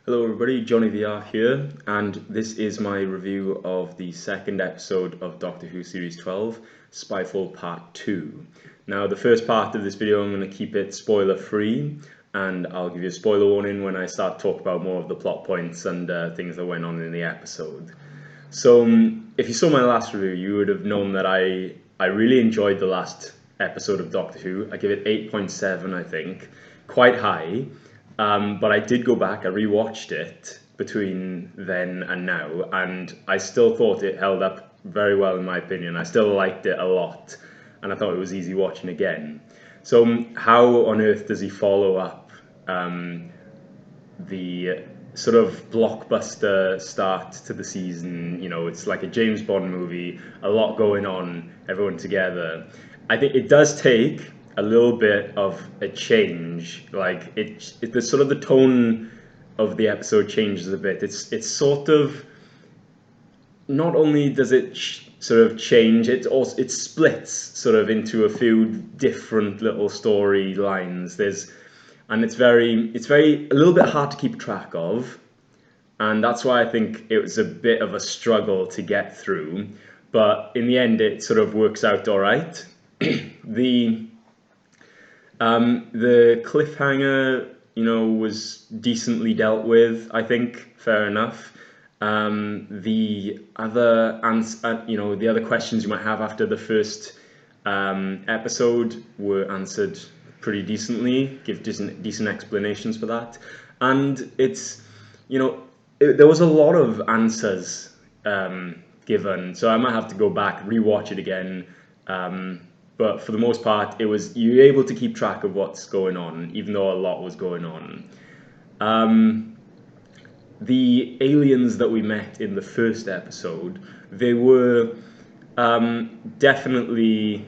Hello everybody, JonnyVR here, and this is my review of the second episode of Doctor Who Series 12, Spyfall Part 2. Now, the first part of this video, I'm going to keep it spoiler-free, and I'll give you a spoiler warning when I start to talk about more of the plot points and things that went on in the episode. So, if you saw my last review, you would have known that I really enjoyed the last episode of Doctor Who. I give it 8.7, I think, quite high. But I did go back, I rewatched it between then and now, and I still thought it held up very well in my opinion. I still liked it a lot, and I thought it was easy watching again. So how on earth does he follow up the sort of blockbuster start to the season? You know, it's like a James Bond movie, a lot going on, everyone together. I think it does take a little bit of a change. Like the sort of the tone of the episode changes a bit. It's sort of, not only does it sort of change, it splits sort of into a few different little storylines. It's very a little bit hard to keep track of, and that's why I think it was a bit of a struggle to get through. But in the end, it sort of works out all right. The cliffhanger, was decently dealt with, I think, fair enough. The other the other questions you might have after the first episode were answered pretty decently. Give decent explanations for that, and there was a lot of answers given, so I might have to go back, rewatch it again. But for the most part, you were able to keep track of what's going on, even though a lot was going on. The aliens that we met in the first episode, they were definitely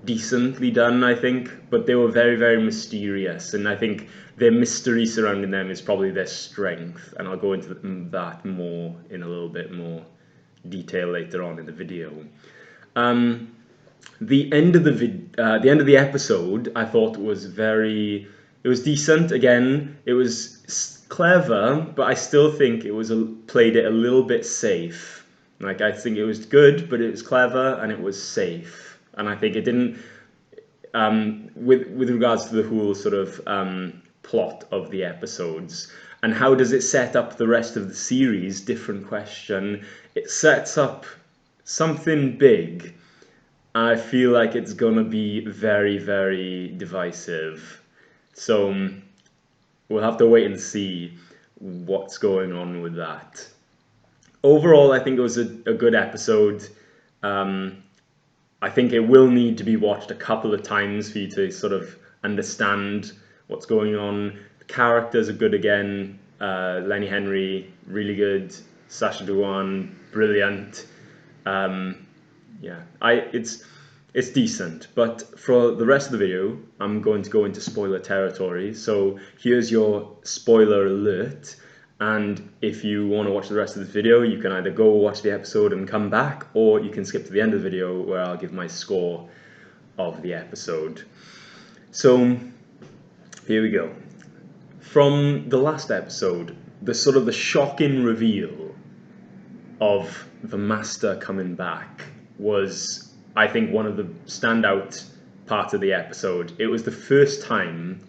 decently done, I think, but they were very, very mysterious, and I think their mystery surrounding them is probably their strength, and I'll go into that more in a little bit more detail later on in the video. The end of the episode, I thought it was decent. Again, it was clever, but I still think played it a little bit safe. Like, I think it was good, but it was clever and it was safe. And I think it didn't, with regards to the whole sort of plot of the episodes. And how does it set up the rest of the series? Different question. It sets up something big. I feel like it's gonna be very, very divisive. So we'll have to wait and see what's going on with that. Overall, I think it was a good episode. I think it will need to be watched a couple of times for you to sort of understand what's going on. The characters are good again. Lenny Henry, really good. Sacha Dhawan, brilliant. It's decent, but for the rest of the video, I'm going to go into spoiler territory. So here's your spoiler alert. And if you want to watch the rest of this video, you can either go watch the episode and come back, or you can skip to the end of the video where I'll give my score of the episode. So here we go. From the last episode, the shocking reveal of the Master coming back was, I think, one of the standout parts of the episode. It was the first time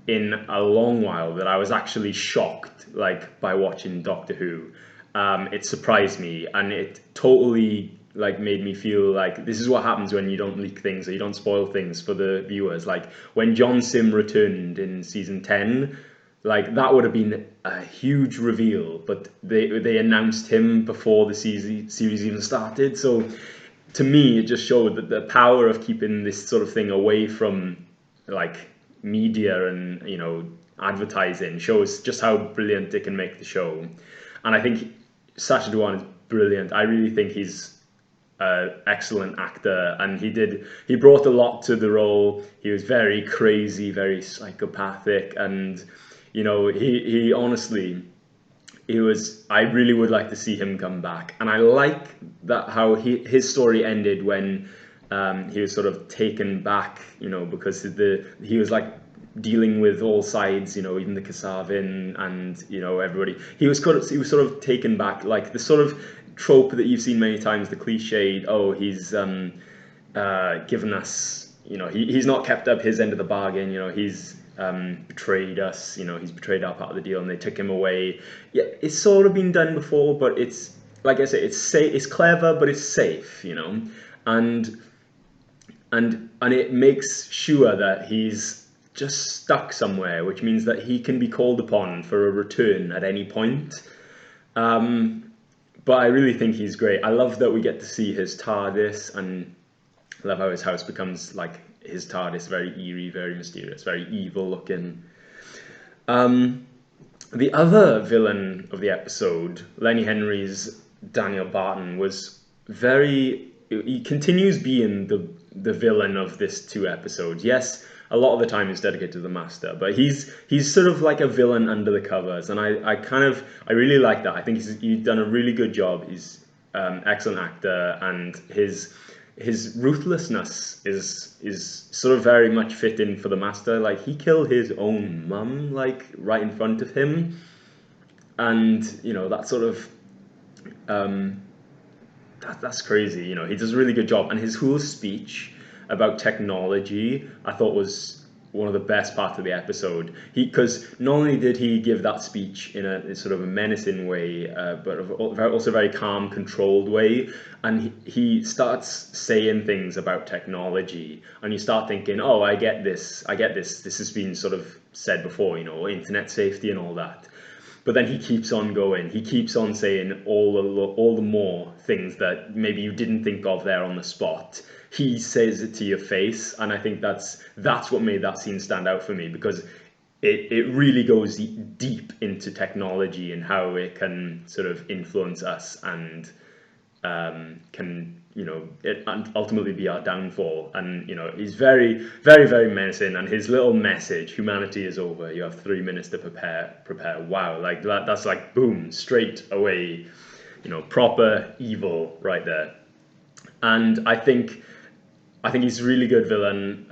in a long while that I was actually shocked, like, by watching Doctor Who. It surprised me, and it totally, like, made me feel like this is what happens when you don't leak things or you don't spoil things for the viewers. Like, when John Sim returned in season 10, like, that would have been a huge reveal, but they announced him before the series even started. So to me, it just showed that the power of keeping this sort of thing away from, like, media and, advertising shows just how brilliant it can make the show. And I think Sacha Dhawan is brilliant. I really think he's an excellent actor, and he brought a lot to the role. He was very crazy, very psychopathic, and he honestly, I really would like to see him come back. And I like that how his story ended when he was sort of taken back, because he was like dealing with all sides, even the Kasavin and everybody. He was sort of taken back, like the sort of trope that you've seen many times, the cliched. Oh, he's given us, he's not kept up his end of the bargain. He's betrayed us. He's betrayed our part of the deal, and they took him away. Yeah, it's sort of been done before, but it's like I say, it's safe. It's clever, but it's safe. And it makes sure that he's just stuck somewhere, which means that he can be called upon for a return at any point. But I really think he's great. I love that we get to see his TARDIS, and I love how his house becomes like his TARDIS, very eerie, very mysterious, very evil looking. The other villain of the episode, Lenny Henry's Daniel Barton, was he continues being the villain of this 2 episodes. Yes, a lot of the time is dedicated to the Master, but he's sort of like a villain under the covers, and I really like that. I think he's done a really good job. He's excellent actor, and his ruthlessness is sort of very much fitting for the Master. Like, he killed his own mum, like, right in front of him, and that sort of that's crazy. He does a really good job, and his whole speech about technology I thought was one of the best parts of the episode. Because not only did he give that speech in a sort of a menacing way, but also a very calm, controlled way, and he starts saying things about technology, and you start thinking, oh, I get this, this has been sort of said before, internet safety and all that. But then he keeps on going. He keeps on saying all the more things that maybe you didn't think of there on the spot. He says it to your face, and I think that's what made that scene stand out for me, because it really goes deep into technology and how it can sort of influence us and can it ultimately be our downfall. And he's very, very, very menacing, and his little message, humanity is over, you have 3 minutes to prepare. Wow, like that's like boom, straight away, proper evil right there. And I think he's a really good villain,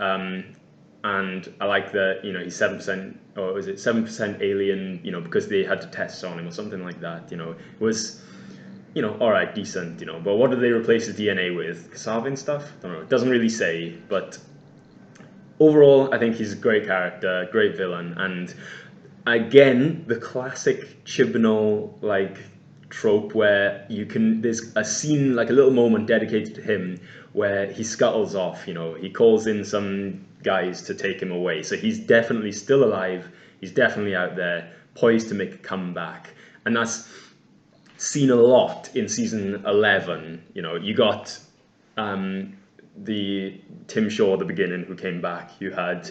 and I like that he's 7%, or is it 7% alien, because they had to test on him or something like that. It was all right, decent, but what did they replace his DNA with? Kasavin stuff? I don't know. It doesn't really say, but overall, I think he's a great character, great villain, and again, the classic Chibnall trope where there's a scene, like a little moment dedicated to him, where he scuttles off. He calls in some guys to take him away, so he's definitely still alive. He's definitely out there, poised to make a comeback, and that's seen a lot in season 11. You got the Tim Shaw at the beginning who came back. You had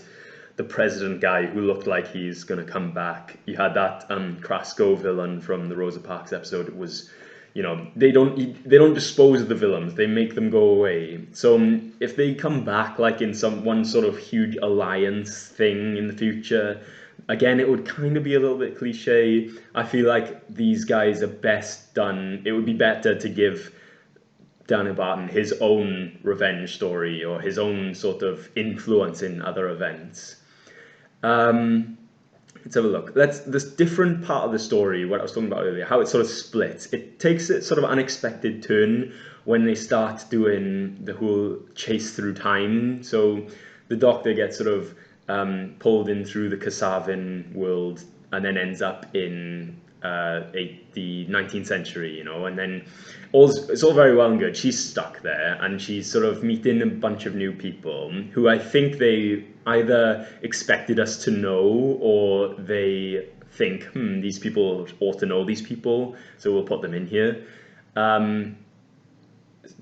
the president guy who looked like he's going to come back. You had that Krasko villain from the Rosa Parks episode. It was, they don't dispose of the villains. They make them go away. So if they come back like in one sort of huge alliance thing in the future, again, it would kind of be a little bit cliche. I feel like these guys are best done. It would be better to give Daniel Barton his own revenge story, or his own sort of influence in other events. Let's have a look. This different part of the story, what I was talking about earlier, how it sort of splits. It takes a sort of unexpected turn when they start doing the whole chase through time. So the Doctor gets sort of pulled in through the Kasavin world, and then ends up in the 19th century, and then it's all very well and good. She's stuck there, and she's sort of meeting a bunch of new people who I think they either expected us to know, or they think, these people ought to know these people, so we'll put them in here.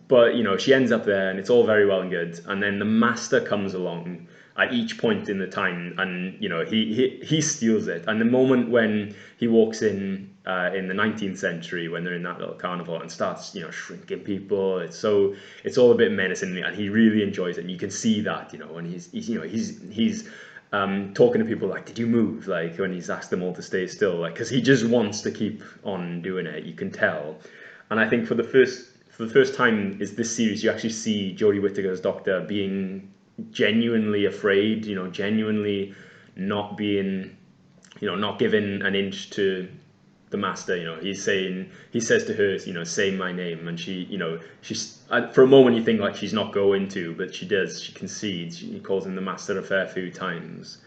But she ends up there, and it's all very well and good, and then the Master comes along at each point in the time, and he steals it. And the moment when he walks in the 19th century, when they're in that little carnival, and starts shrinking people, it's all a bit menacing, and he really enjoys it. And you can see that when he's talking to people like, did you move, like when he's asked them all to stay still, like, because he just wants to keep on doing it, you can tell. And I think for the first time is this series, you actually see Jodie Whittaker's Doctor being genuinely afraid, genuinely not being, not giving an inch to the master. He says to her, say my name, and she's for a moment you think like she's not going to, but she does. She concedes. He calls him the master a fair few times,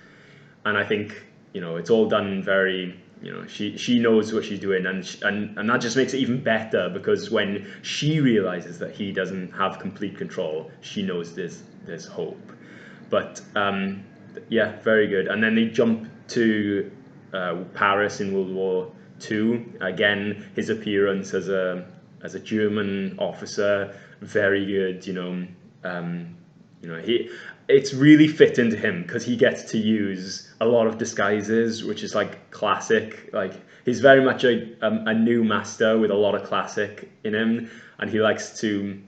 and I think it's all done very. She knows what she's doing, and that just makes it even better, because when she realizes that he doesn't have complete control, she knows there's hope. But yeah, very good. And then they jump to Paris in World War II. Again, his appearance as a German officer, very good. It's really fitting to him, because he gets to use a lot of disguises, which is like classic. Like, he's very much a new master with a lot of classic in him, and he likes to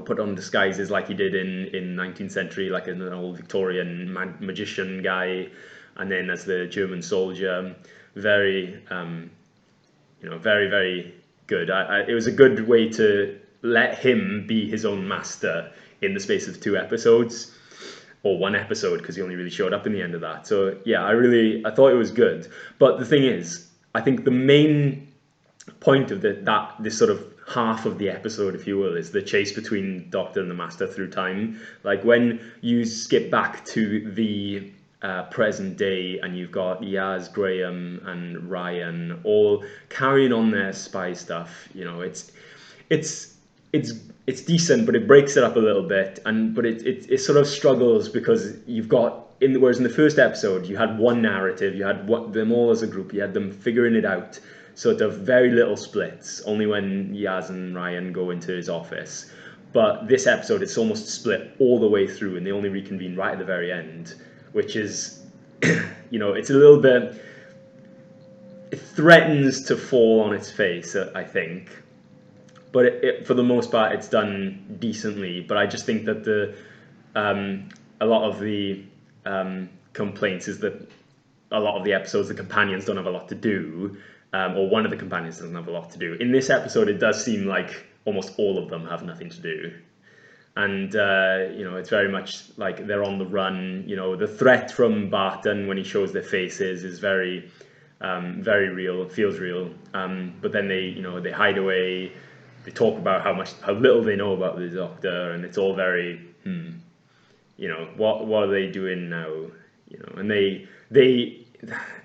put on disguises like he did in 19th century, like an old Victorian magician guy, and then as the German soldier. Very, very, very good. It was a good way to let him be his own master in the space of 2 episodes, or 1 episode, because he only really showed up in the end of that. So yeah, I thought it was good. But the thing is, I think the main point of this sort of half of the episode, if you will, is the chase between Doctor and the Master through time. Like, when you skip back to the present day, and you've got Yaz, Graham, and Ryan all carrying on their spy stuff. It's decent, but it breaks it up a little bit, but it sort of struggles, because you've got whereas in the first episode you had one narrative, you had them all as a group, you had them figuring it out, sort of very little splits, only when Yaz and Ryan go into his office. But this episode, it's almost split all the way through, and they only reconvene right at the very end, which is, it's a little bit, it threatens to fall on its face, I think. But for the most part, it's done decently. But I just think that a lot of the complaints is that a lot of the episodes, the companions don't have a lot to do, or one of the companions doesn't have a lot to do. In this episode, it does seem like almost all of them have nothing to do. And, it's very much like they're on the run. The threat from Barton when he shows their faces is very, very real. It feels real. But then they hide away. They talk about how little they know about the Doctor, and it's all very, what are they doing now? And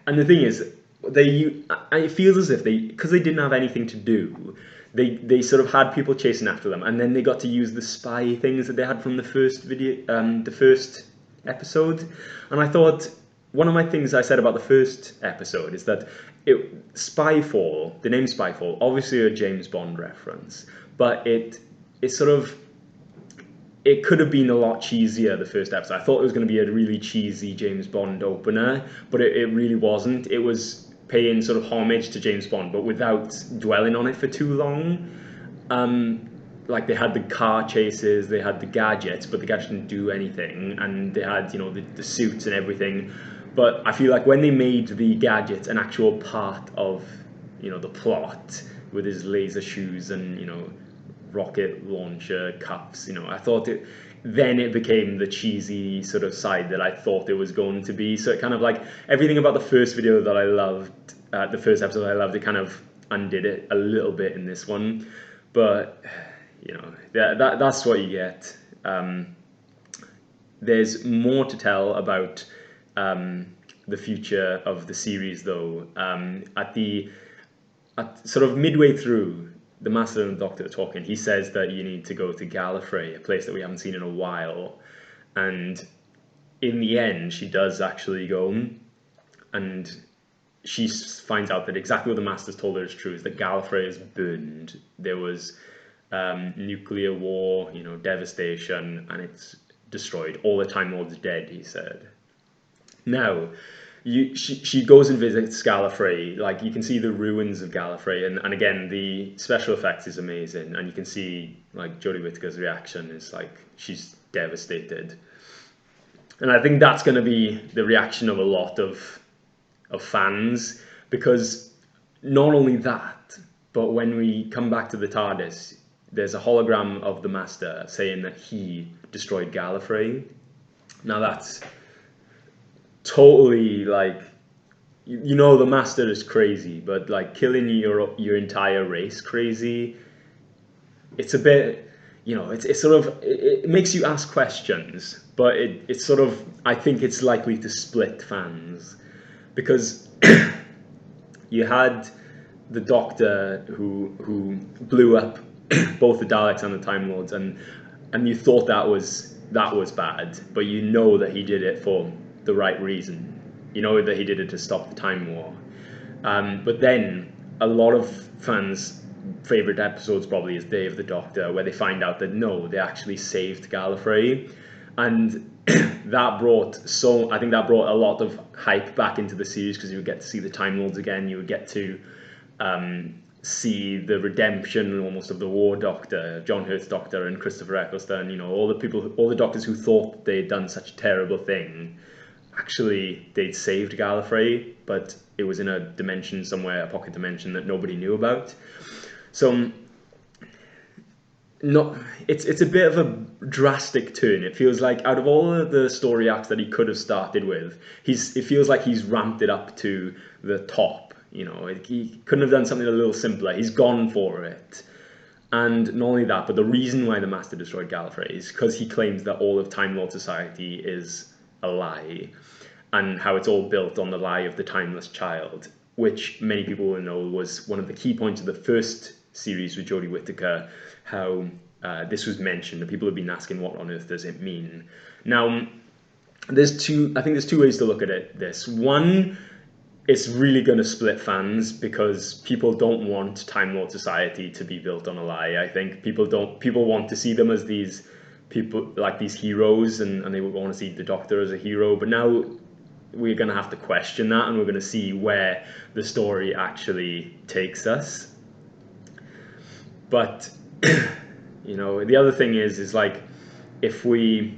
and the thing is, it feels as if because they didn't have anything to do, they sort of had people chasing after them, and then they got to use the spy things that they had from the first episode. And I thought, one of my things I said about the first episode is that Spyfall, the name Spyfall, obviously a James Bond reference, but it could have been a lot cheesier, the first episode. I thought it was going to be a really cheesy James Bond opener, but it really wasn't. It was paying sort of homage to James Bond, but without dwelling on it for too long. Like, they had the car chases, they had the gadgets, but the gadgets didn't do anything, and they had, the suits and everything. But I feel like when they made the gadgets an actual part of, the plot, with his laser shoes and, rocket launcher cups, I thought then it became the cheesy sort of side that I thought it was going to be. So it kind of, like, everything about the first video that I loved, the first episode I loved, it kind of undid it a little bit in this one. But, that's what you get. There's more to tell about the future of the series, though. At sort of midway through, the Master and the Doctor are talking. He says that you need to go to Gallifrey, a place that we haven't seen in a while. And in the end, she does actually go, and she finds out that exactly what the Master's told her is true, is that Gallifrey is burned. There was nuclear war, devastation, and it's destroyed. All the Time Lords dead, he said. Now, she goes and visits Gallifrey. Like, you can see the ruins of Gallifrey, and again, the special effects is amazing, and you can see, like, Jodie Whittaker's reaction is like, she's devastated. And I think that's going to be the reaction of a lot of fans, because not only that, but when we come back to the TARDIS, there's a hologram of the Master saying that he destroyed Gallifrey. Now, that's totally like, you know, the Master is crazy, but like killing your entire race crazy, it's a bit, you know, it's sort of, it makes you ask questions, but it's sort of, I think it's likely to split fans, because you had the Doctor who blew up both the Daleks and the Time Lords, and you thought that was bad, but you know that he did it for the right reason. You know that he did it to stop the Time War. But then a lot of fans' favorite episodes probably is Day of the Doctor, where they find out that no, they actually saved Gallifrey, and I think that brought a lot of hype back into the series, because you would get to see the Time Lords again. You would get to see the redemption almost of the War Doctor, John Hurt's Doctor, and Christopher Eccleston. You know, all the Doctors who thought they had done such a terrible thing, actually they'd saved Gallifrey, but it was in a dimension somewhere, a pocket dimension that nobody knew about. So it's a bit of a drastic turn. It feels like out of all of the story arcs that he could have started with, it feels like he's ramped it up to the top. You know, he couldn't have done something a little simpler. He's gone for it. And not only that, but the reason why the Master destroyed Gallifrey is because he claims that all of Time Lord society is a lie, and how it's all built on the lie of the timeless child, which many people will know was one of the key points of the first series with Jodie Whittaker, how this was mentioned, and people have been asking, what on earth does it mean? Now, I think there's two ways to look at this. One, it's really going to split fans, because people don't want Time Lord society to be built on a lie. I think people want to see them as these people, like these heroes, and they want to see the Doctor as a hero. But now we're going to have to question that, and we're going to see where the story actually takes us. But you know, the other thing is like, if we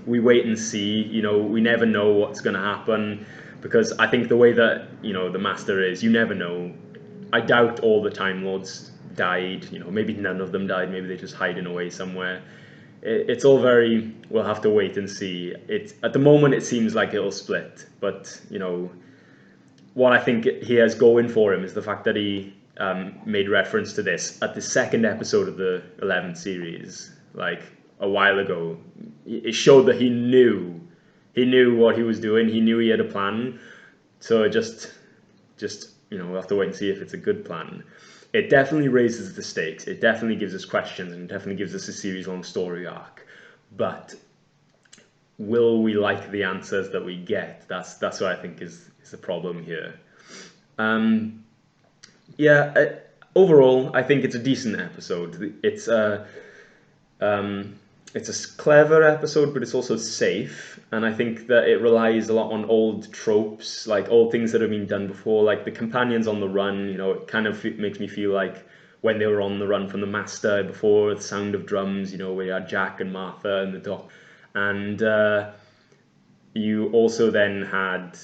wait and see, you know, we never know what's going to happen, because I think the way that, you know, the Master is, you never know. I doubt all the Time Lords died. You know, maybe none of them died. Maybe they're just hiding away somewhere. It's all very, we'll have to wait and see. At the moment it seems like it'll split, but you know, what I think he has going for him is the fact that he made reference to this at the second episode of the 11th series, like a while ago. It showed that he knew what he was doing. He knew he had a plan. So just you know, we'll have to wait and see if it's a good plan. It definitely raises the stakes. It definitely gives us questions, and it definitely gives us a series-long story arc. But will we like the answers that we get? That's what I think is the problem here. Overall, I think it's a decent episode. It's a clever episode, but it's also safe, and I think that it relies a lot on old tropes, like old things that have been done before, like the companions on the run. You know, it kind of makes me feel like when they were on the run from the Master before the Sound of Drums, you know, where you had Jack and Martha and the Doc, and you also then had,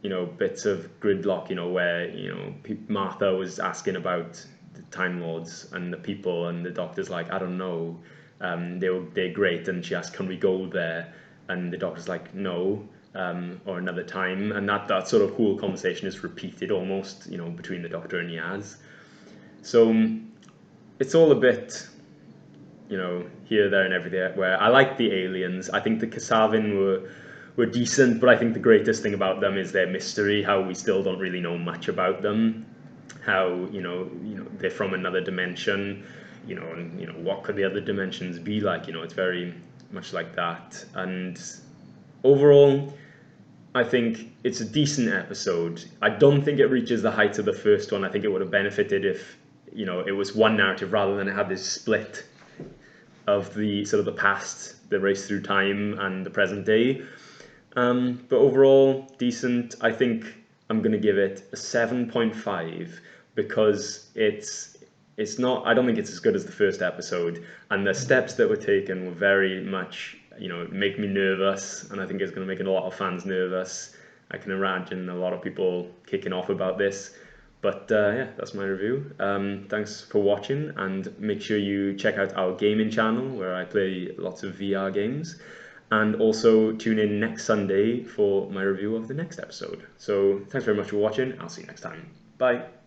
you know, bits of gridlock, you know, where, you know, Martha was asking about the Time Lords and the people, and the Doctor's like, I don't know. They're great, and she asked, can we go there? And the Doctor's like, no, or another time. And that sort of whole conversation is repeated almost, you know, between the Doctor and Yaz. So it's all a bit, you know, here, there, and everywhere. Where I like the aliens. I think the Kasavin were decent, but I think the greatest thing about them is their mystery. How we still don't really know much about them. How you know they're from another dimension. You know, and you know, what could the other dimensions be like? You know, it's very much like that. And overall, I think it's a decent episode. I don't think it reaches the heights of the first one. I think it would have benefited if, you know, it was one narrative rather than it had this split of the sort of the past, the race through time, and the present day. But overall, decent. I think I'm going to give it a 7.5, because it's not, I don't think it's as good as the first episode, and the steps that were taken were very much, you know, make me nervous, and I think it's going to make a lot of fans nervous. I can imagine a lot of people kicking off about this. But yeah, that's my review. Thanks for watching, and make sure you check out our gaming channel where I play lots of VR games. and also tune in next Sunday for my review of the next episode. So thanks very much for watching. I'll see you next time. Bye.